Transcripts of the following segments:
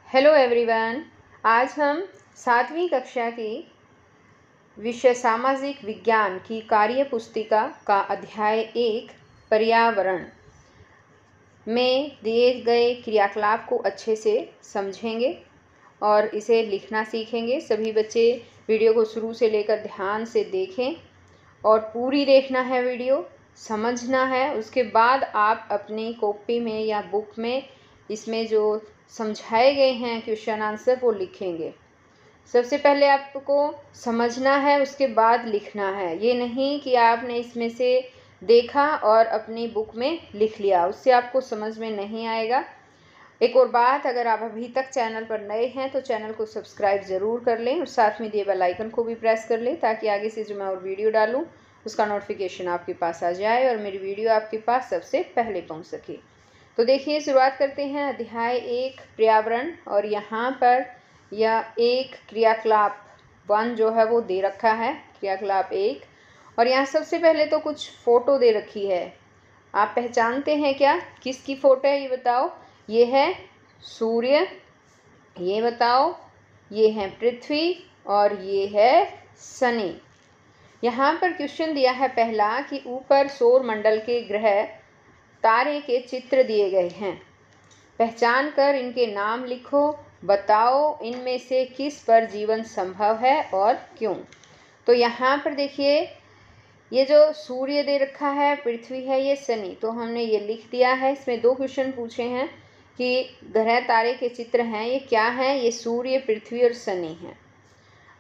Hello everyone. आज हम 7वीं कक्षा की विषय सामाजिक विज्ञान की कार्य पुस्तिका का अध्याय 1 पर्यावरण में दिए गए क्रियाकलाप को अच्छे से समझेंगे और इसे लिखना सीखेंगे। सभी बच्चे वीडियो को शुरू से लेकर ध्यान से देखें और पूरी देखना है, वीडियो समझना है। उसके बाद आप अपनी कॉपी में या बुक में इसमें जो समझाए गए हैं क्वेश्चन आंसर वो लिखेंगे। सबसे पहले आपको समझना है, उसके बाद लिखना है। ये नहीं कि आपने इसमें से देखा और अपनी बुक में लिख लिया, उससे आपको समझ में नहीं आएगा। एक और बात, अगर आप अभी तक चैनल पर नए हैं तो चैनल को सब्सक्राइब ज़रूर कर लें और साथ में दिए बेल आइकन को भी प्रेस कर लें, ताकि आगे से जो मैं और वीडियो डालूँ उसका नोटिफिकेशन आपके पास आ जाए और मेरी वीडियो आपके पास सबसे पहले पहुंच सके। तो देखिए, शुरुआत करते हैं अध्याय 1 पर्यावरण। और यहाँ पर यह एक क्रियाकलाप 1 जो है वो दे रखा है, क्रियाकलाप 1। और यहाँ सबसे पहले तो कुछ फ़ोटो दे रखी है। आप पहचानते हैं क्या, किसकी फ़ोटो है ये बताओ? ये है सूर्य, ये बताओ, ये है पृथ्वी और ये है शनि। यहाँ पर क्वेश्चन दिया है पहला कि ऊपर सौर मंडल के ग्रह तारे के चित्र दिए गए हैं, पहचान कर इनके नाम लिखो। बताओ इनमें से किस पर जीवन संभव है और क्यों। तो यहाँ पर देखिए, ये जो सूर्य दे रखा है, पृथ्वी है, ये शनि, तो हमने ये लिख दिया है। इसमें 2 क्वेश्चन पूछे हैं कि ग्रह तारे के चित्र हैं, ये क्या हैं? ये सूर्य, पृथ्वी और शनि हैं।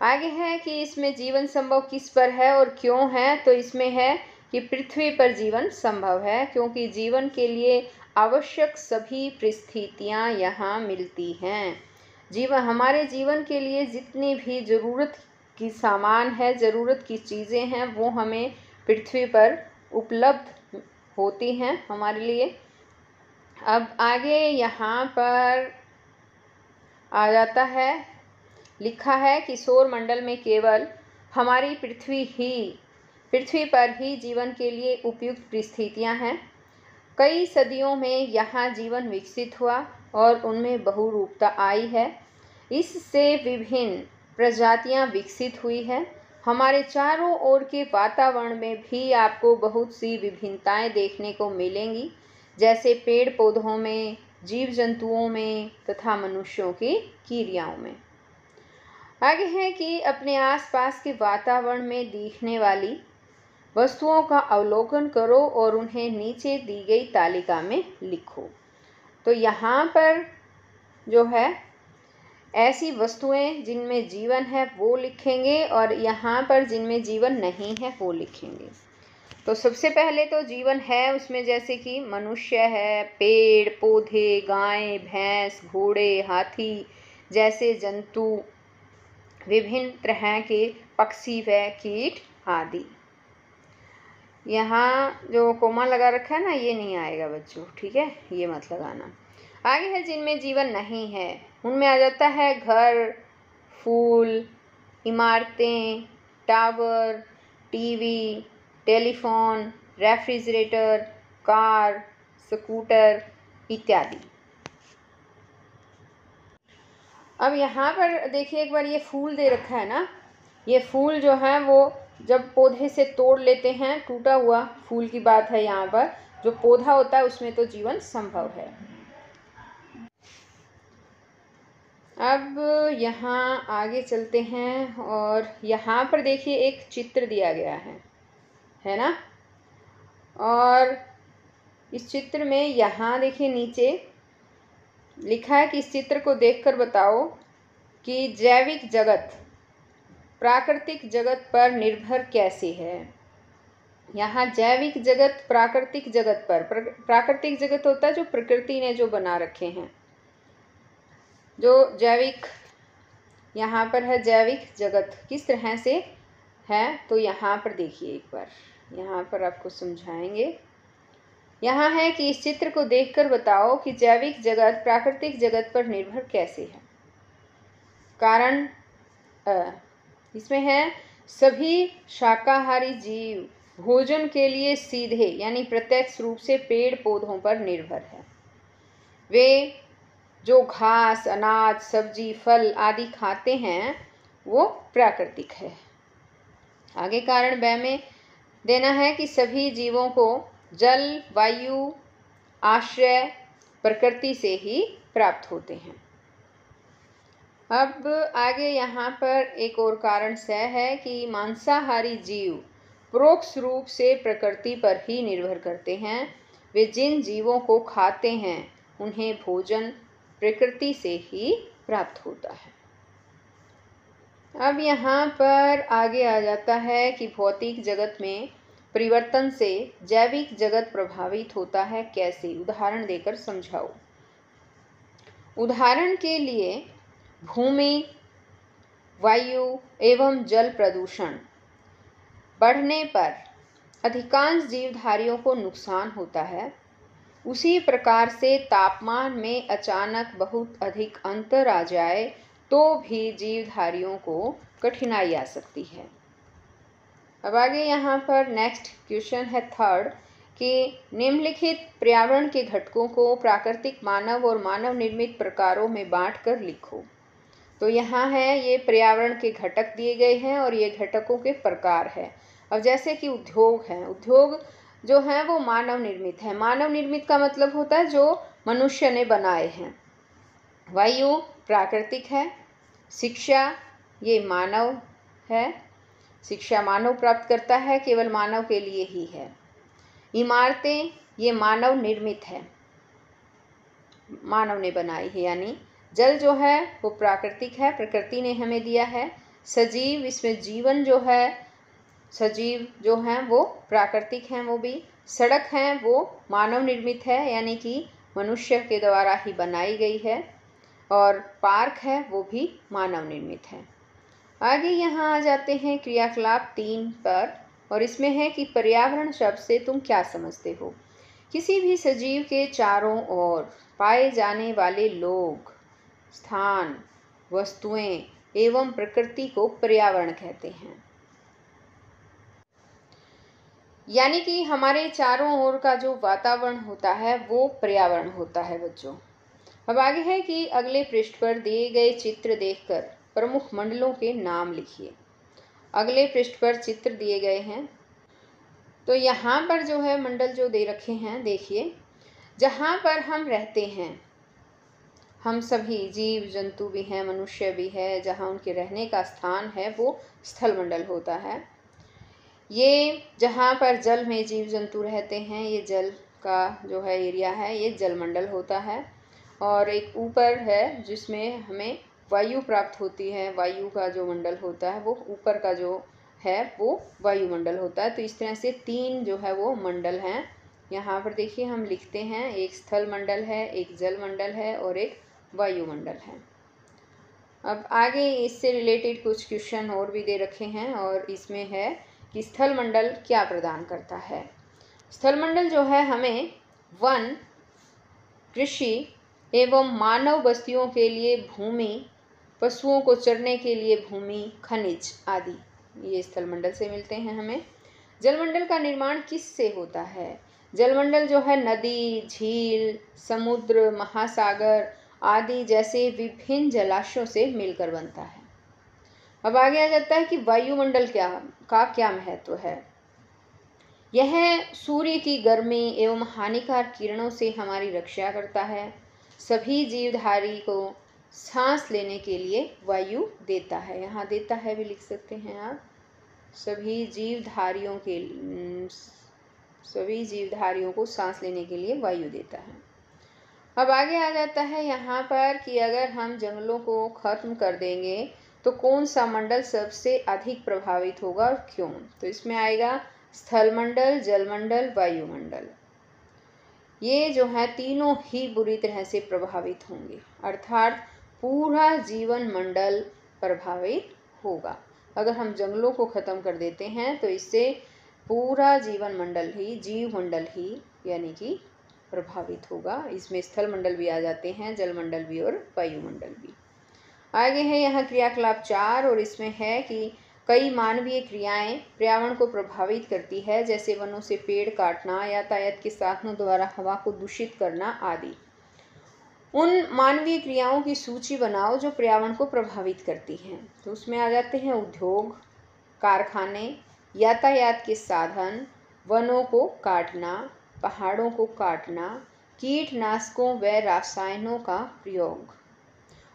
आगे है कि इसमें जीवन संभव किस पर है और क्यों है। तो इसमें है कि पृथ्वी पर जीवन संभव है, क्योंकि जीवन के लिए आवश्यक सभी परिस्थितियां यहाँ मिलती हैं। हमारे जीवन के लिए जितनी भी ज़रूरत की सामान है, ज़रूरत की चीज़ें हैं, वो हमें पृथ्वी पर उपलब्ध होती हैं हमारे लिए। अब आगे यहाँ पर आ जाता है, लिखा है कि सौर मंडल में केवल हमारी पृथ्वी पर ही जीवन के लिए उपयुक्त परिस्थितियां हैं। कई सदियों में यहाँ जीवन विकसित हुआ और उनमें बहुरूपता आई है। इससे विभिन्न प्रजातियां विकसित हुई है। हमारे चारों ओर के वातावरण में भी आपको बहुत सी विभिन्नताएं देखने को मिलेंगी, जैसे पेड़ पौधों में, जीव जंतुओं में तथा मनुष्यों की क्रियाओं में। आगे है कि अपने आसपास के वातावरण में दिखने वाली वस्तुओं का अवलोकन करो और उन्हें नीचे दी गई तालिका में लिखो। तो यहाँ पर जो है ऐसी वस्तुएं जिनमें जीवन है वो लिखेंगे और यहाँ पर जिनमें जीवन नहीं है वो लिखेंगे। तो सबसे पहले तो जीवन है उसमें, जैसे कि मनुष्य है, पेड़ पौधे, गाय भैंस, घोड़े, हाथी जैसे जंतु, विभिन्न तरह के पक्षी व कीट आदि। यहाँ जो कोमा लगा रखा है ना, ये नहीं आएगा बच्चों, ठीक है, ये मत लगाना। आगे है जिनमें जीवन नहीं है, उनमें आ जाता है घर, फूल, इमारतें, tower, TV, telephone, refrigerator, car, scooter इत्यादि। अब यहाँ पर देखिए एक बार, ये फूल दे रखा है ना, ये फूल जो है वो जब पौधे से तोड़ लेते हैं, टूटा हुआ फूल की बात है यहाँ पर, जो पौधा होता है उसमें तो जीवन संभव है। अब यहाँ आगे चलते हैं और यहाँ पर देखिए एक चित्र दिया गया है ना। और इस चित्र में यहाँ देखिए नीचे लिखा है कि इस चित्र को देखकर बताओ कि जैविक जगत प्राकृतिक जगत पर निर्भर कैसे है। यहाँ जैविक जगत प्राकृतिक जगत पर, प्राकृतिक जगत होता है जो प्रकृति ने जो बना रखे हैं, जो जैविक, यहाँ पर है जैविक जगत किस तरह से है। तो यहाँ पर देखिए एक बार, यहाँ पर आपको समझाएंगे। यहाँ है कि इस चित्र को देखकर बताओ कि जैविक जगत प्राकृतिक जगत पर निर्भर कैसे है। कारण इसमें है, सभी शाकाहारी जीव भोजन के लिए सीधे यानी प्रत्यक्ष रूप से पेड़ पौधों पर निर्भर है। वे जो घास, अनाज, सब्जी, फल आदि खाते हैं वो प्राकृतिक है। आगे कारण ब में देना है कि सभी जीवों को जल, वायु, आश्रय प्रकृति से ही प्राप्त होते हैं। अब आगे यहाँ पर एक और कारण स है कि मांसाहारी जीव परोक्ष रूप से प्रकृति पर ही निर्भर करते हैं। वे जिन जीवों को खाते हैं उन्हें भोजन प्रकृति से ही प्राप्त होता है। अब यहाँ पर आगे आ जाता है कि भौतिक जगत में परिवर्तन से जैविक जगत प्रभावित होता है, कैसे? उदाहरण देकर समझाओ। उदाहरण के लिए भूमि, वायु एवं जल प्रदूषण बढ़ने पर अधिकांश जीवधारियों को नुकसान होता है। उसी प्रकार से तापमान में अचानक बहुत अधिक अंतर आ जाए तो भी जीवधारियों को कठिनाई आ सकती है। अब आगे यहाँ पर नेक्स्ट क्वेश्चन है थर्ड कि निम्नलिखित पर्यावरण के घटकों को प्राकृतिक, मानव और मानव निर्मित प्रकारों में बांटकर लिखो। तो यहाँ है ये पर्यावरण के घटक दिए गए हैं और ये घटकों के प्रकार है। अब जैसे कि उद्योग हैं, उद्योग जो हैं वो मानव निर्मित है। मानव निर्मित का मतलब होता है जो मनुष्य ने बनाए हैं। वायु प्राकृतिक है। शिक्षा ये मानव है, शिक्षा मानव प्राप्त करता है, केवल मानव के लिए ही है। इमारतें ये मानव निर्मित है, मानव ने बनाई है। यानी जल जो है वो प्राकृतिक है, प्रकृति ने हमें दिया है। सजीव, इसमें जीवन जो है, सजीव जो हैं वो प्राकृतिक हैं, वो भी। सड़क हैं वो मानव निर्मित है, यानी कि मनुष्य के द्वारा ही बनाई गई है। और पार्क है वो भी मानव निर्मित है। आगे यहाँ आ जाते हैं क्रियाकलाप 3 पर, और इसमें है कि पर्यावरण शब्द से तुम क्या समझते हो? किसी भी सजीव के चारों ओर पाए जाने वाले लोग, स्थान, वस्तुएं एवं प्रकृति को पर्यावरण कहते हैं। यानी कि हमारे चारों ओर का जो वातावरण होता है वो पर्यावरण होता है बच्चों। अब आगे है कि अगले पृष्ठ पर दिए गए चित्र देखकर प्रमुख मंडलों के नाम लिखिए। अगले पृष्ठ पर चित्र दिए गए हैं, तो यहाँ पर जो है मंडल जो दे रखे हैं, देखिए जहाँ पर हम रहते हैं, हम सभी जीव जंतु भी हैं, मनुष्य भी है, जहाँ उनके रहने का स्थान है वो स्थल मंडल होता है। ये जहाँ पर जल में जीव जंतु रहते हैं, ये जल का जो है एरिया है, ये जल मंडल होता है। और एक ऊपर है जिसमें हमें वायु प्राप्त होती है, वायु का जो मंडल होता है वो ऊपर का जो है वो वायुमंडल होता है। तो इस तरह से 3 जो है वो मंडल हैं। यहाँ पर देखिए हम लिखते हैं, एक स्थल मंडल है, एक जल मंडल है और एक वायुमंडल है। अब आगे इससे रिलेटेड कुछ क्वेश्चन और भी दे रखे हैं, और इसमें है कि स्थल मंडल क्या प्रदान करता है। स्थल मंडल जो है हमें वन, कृषि एवं मानव बस्तियों के लिए भूमि, पशुओं को चरने के लिए भूमि, खनिज आदि ये स्थल मंडल से मिलते हैं हमें। जलमंडल का निर्माण किससे होता है? जलमंडल जो है नदी, झील, समुद्र, महासागर आदि जैसे विभिन्न जलाशयों से मिलकर बनता है। अब आगे आ जाता है कि वायुमंडल क्या महत्व है। यह सूर्य की गर्मी एवं हानिकारक किरणों से हमारी रक्षा करता है। सभी जीवधारी को सांस लेने के लिए वायु देता है। यहाँ देता है भी लिख सकते हैं आप। सभी जीवधारियों को सांस लेने के लिए वायु देता है। अब आगे आ जाता है यहाँ पर कि अगर हम जंगलों को खत्म कर देंगे तो कौन सा मंडल सबसे अधिक प्रभावित होगा और क्यों? तो इसमें आएगा स्थल मंडल, जलमंडल, वायुमंडल। ये जो है तीनों ही बुरी तरह से प्रभावित होंगे, अर्थात पूरा जीवन मंडल प्रभावित होगा। अगर हम जंगलों को ख़त्म कर देते हैं तो इससे पूरा जीवन मंडल ही, जीव मंडल ही यानी कि प्रभावित होगा। इसमें स्थल मंडल भी आ जाते हैं, जल मंडल भी और वायुमंडल भी। आगे है यहाँ क्रियाकलाप 4, और इसमें है कि कई मानवीय क्रियाएं पर्यावरण को प्रभावित करती है, जैसे वनों से पेड़ काटना, यातायात के साधनों द्वारा हवा को दूषित करना आदि। उन मानवीय क्रियाओं की सूची बनाओ जो पर्यावरण को प्रभावित करती हैं। तो उसमें आ जाते हैं उद्योग, कारखाने, यातायात के साधन, वनों को काटना, पहाड़ों को काटना, कीटनाशकों व रसायनों का प्रयोग।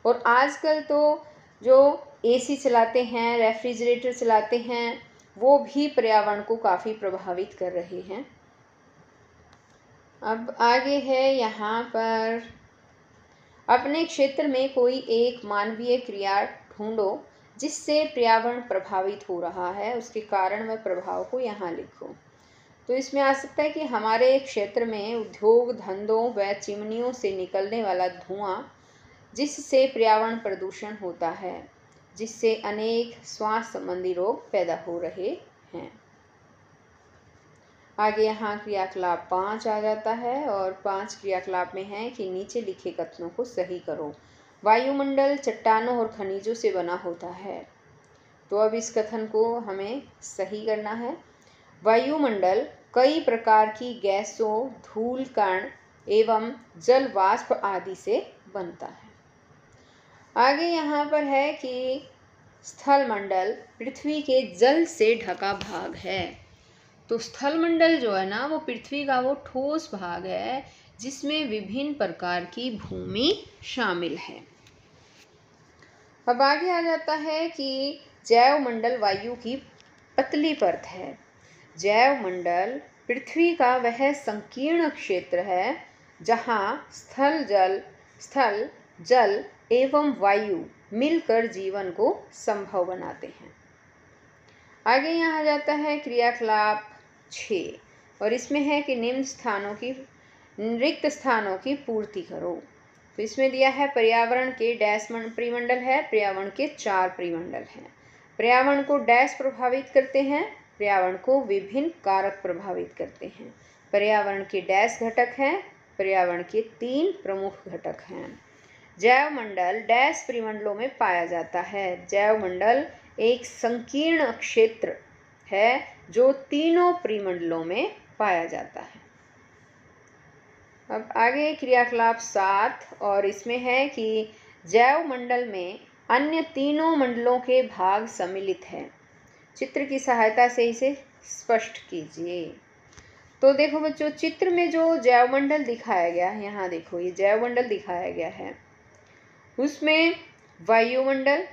और आजकल तो जो एसी चलाते हैं, रेफ्रिजरेटर चलाते हैं, वो भी पर्यावरण को काफ़ी प्रभावित कर रहे हैं। अब आगे है यहाँ पर, अपने क्षेत्र में कोई एक मानवीय क्रिया ढूंढो जिससे पर्यावरण प्रभावित हो रहा है, उसके कारण व प्रभाव को यहाँ लिखो। तो इसमें आ सकता है कि हमारे क्षेत्र में उद्योग धंधों व चिमनियों से निकलने वाला धुआं जिससे पर्यावरण प्रदूषण होता है, जिससे अनेक श्वास संबंधी रोग पैदा हो रहे हैं। आगे यहाँ क्रियाकलाप 5 आ जाता है और 5 क्रियाकलाप में है कि नीचे लिखे कथनों को सही करो। वायुमंडल चट्टानों और खनिजों से बना होता है। तो अब इस कथन को हमें सही करना है। वायुमंडल कई प्रकार की गैसों, धूल कण एवं जल वाष्प आदि से बनता है। आगे यहाँ पर है कि स्थलमंडल पृथ्वी के जल से ढका भाग है। तो स्थलमंडल जो है ना, वो पृथ्वी का वो ठोस भाग है जिसमें विभिन्न प्रकार की भूमि शामिल है। अब आगे आ जाता है कि जैवमंडल वायु की पतली परत है। जैवमंडल पृथ्वी का वह संकीर्ण क्षेत्र है जहाँ स्थल जल एवं वायु मिलकर जीवन को संभव बनाते हैं। आगे यहाँ जाता है क्रियाकलाप 6 और इसमें है कि निम्न रिक्त स्थानों की पूर्ति करो। तो इसमें दिया है पर्यावरण के डैश परिमंडल है, पर्यावरण के 4 परिमंडल हैं। पर्यावरण को डैश प्रभावित करते हैं, पर्यावरण को विभिन्न कारक प्रभावित करते हैं। पर्यावरण के डैश घटक हैं, पर्यावरण के 3 प्रमुख घटक हैं। जैवमंडल डैश परिमंडलों में पाया जाता है। जैवमंडल एक संकीर्ण क्षेत्र है जो तीनों परिमंडलों में पाया जाता है। अब आगे क्रियाकलाप 7 और इसमें है कि जैवमंडल में अन्य तीनों मंडलों के भाग सम्मिलित हैं। चित्र की सहायता से इसे स्पष्ट कीजिए। तो देखो बच्चों, चित्र में जो जैवमंडल दिखाया गया है, यहाँ देखो ये जैवमंडल दिखाया गया है, उसमें वायुमंडल,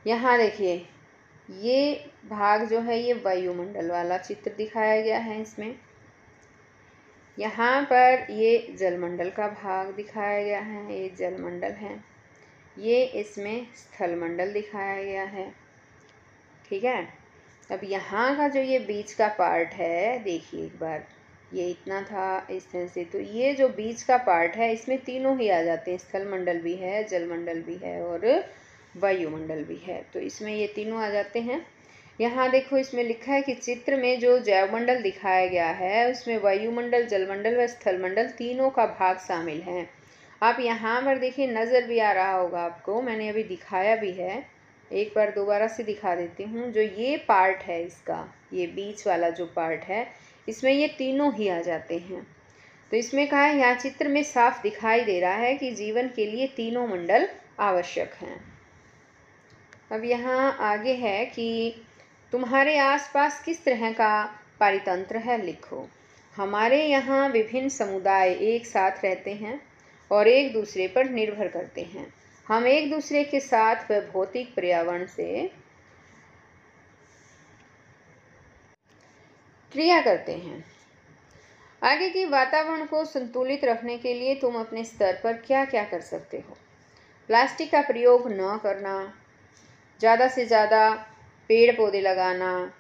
यहाँ देखिए ये भाग जो है ये वायुमंडल वाला चित्र दिखाया गया है इसमें। यहाँ पर ये जलमंडल का भाग दिखाया गया है, ये जलमंडल है। ये इसमें स्थलमंडल दिखाया गया है। ठीक है। अब यहाँ का जो ये बीच का पार्ट है, देखिए एक बार, ये इतना था इस तरह से, तो ये जो बीच का पार्ट है इसमें तीनों ही आ जाते हैं, स्थलमंडल भी है, जलमंडल भी है और वायुमंडल भी है। तो इसमें ये तीनों आ जाते हैं। यहाँ देखो इसमें लिखा है कि चित्र में जो जैवमंडल दिखाया गया है उसमें वायुमंडल, जलमंडल व स्थलमंडल तीनों का भाग शामिल है। आप यहाँ पर देखिए, नज़र भी आ रहा होगा आपको, मैंने अभी दिखाया भी है, एक बार दोबारा से दिखा देती हूँ। जो ये पार्ट है इसका, ये बीच वाला जो पार्ट है, इसमें ये तीनों ही आ जाते हैं। तो इसमें कहा है, यहाँ चित्र में साफ दिखाई दे रहा है कि जीवन के लिए तीनों मंडल आवश्यक हैं। अब यहाँ आगे है कि तुम्हारे आसपास किस तरह का पारितंत्र है, लिखो। हमारे यहाँ विभिन्न समुदाय एक साथ रहते हैं और एक दूसरे पर निर्भर करते हैं। हम एक दूसरे के साथ व भौतिक पर्यावरण से क्रिया करते हैं। आगे की वातावरण को संतुलित रखने के लिए तुम अपने स्तर पर क्या क्या कर सकते हो। प्लास्टिक का प्रयोग न करना, ज़्यादा से ज़्यादा पेड़ पौधे लगाना,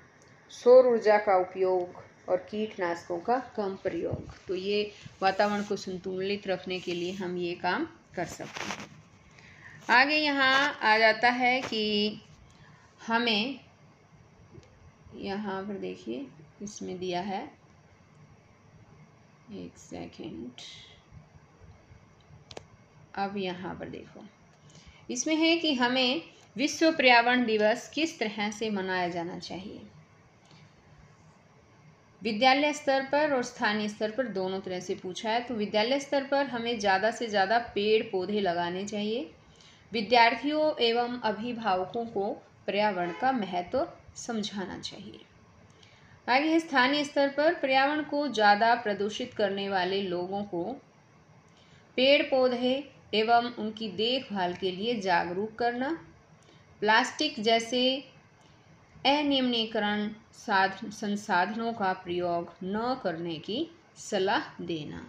सौर ऊर्जा का उपयोग और कीटनाशकों का कम प्रयोग। तो ये वातावरण को संतुलित रखने के लिए हम ये काम कर सकते हैं। आगे यहाँ आ जाता है कि हमें, यहाँ पर देखिए इसमें दिया है, एक सेकंड, अब यहाँ पर देखो इसमें है कि हमें विश्व पर्यावरण दिवस किस तरह से मनाया जाना चाहिए। विद्यालय स्तर पर और स्थानीय स्तर पर दोनों तरह से पूछा है। तो विद्यालय स्तर पर हमें ज़्यादा से ज़्यादा पेड़ पौधे लगाने चाहिए। विद्यार्थियों एवं अभिभावकों को पर्यावरण का महत्व समझाना चाहिए। आगे है स्थानीय स्तर पर पर्यावरण को ज़्यादा प्रदूषित करने वाले लोगों को पेड़ पौधे एवं उनकी देखभाल के लिए जागरूक करना, प्लास्टिक जैसे अनियमितीकरण संसाधनों का प्रयोग न करने की सलाह देना।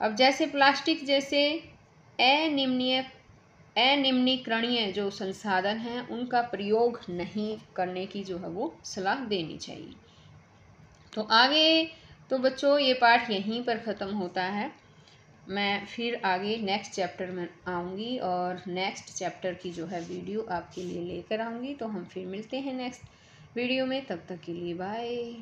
अब जैसे प्लास्टिक जैसे अनियमितीकरणीय जो संसाधन हैं उनका प्रयोग नहीं करने की जो है वो सलाह देनी चाहिए। तो आगे तो बच्चों ये पाठ यहीं पर ख़त्म होता है। मैं फिर आगे नेक्स्ट चैप्टर में आऊँगी और नेक्स्ट चैप्टर की जो है वीडियो आपके लिए लेकर आऊँगी। तो हम फिर मिलते हैं नेक्स्ट वीडियो में, तब तक के लिए बाय।